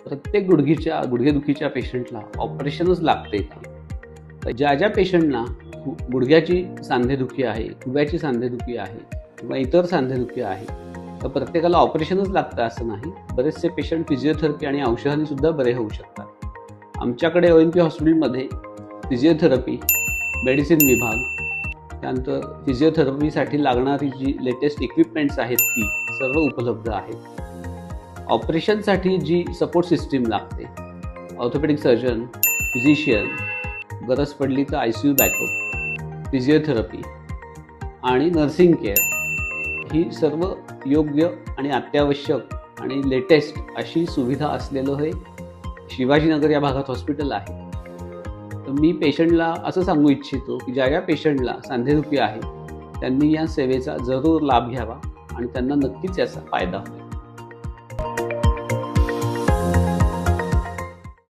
प्रत्येक गुडघेदुखीच्या पेशंटला ऑपरेशनच लागते का? तर ज्या पेशंटना गुडघ्याची सांधेदुखी आहे, खुब्याची सांधेदुखी आहे किंवा इतर सांधेदुखी आहे, तर प्रत्येकाला ऑपरेशनच लागतं असं नाही. बरेचसे पेशंट फिजिओथेरपी आणि औषधांनी सुद्धा बरे होऊ शकतात. आमच्याकडे ONP हॉस्पिटलमध्ये फिजिओथेरपी, मेडिसिन विभाग, त्यानंतर फिजिओथेरपीसाठी लागणारी जी लेटेस्ट इक्विपमेंट्स आहेत ती सर्व उपलब्ध आहेत. ऑपरेशनसाठी जी सपोर्ट सिस्टीम लागते, ऑर्थोपेडिक सर्जन, फिजिशियन, गरज पडली तर ICU बॅकअप, फिजिओथेरपी आणि नर्सिंग केअर, ही सर्व योग्य आणि अत्यावश्यक आणि लेटेस्ट अशी सुविधा असलेलं हे शिवाजीनगर या भागात हॉस्पिटल आहे. तर मी पेशंटला असं सांगू इच्छितो की ज्या पेशंटला सांधेदुखी आहे त्यांनी या सेवेचा जरूर लाभ घ्यावा आणि त्यांना नक्कीच याचा फायदा होईल.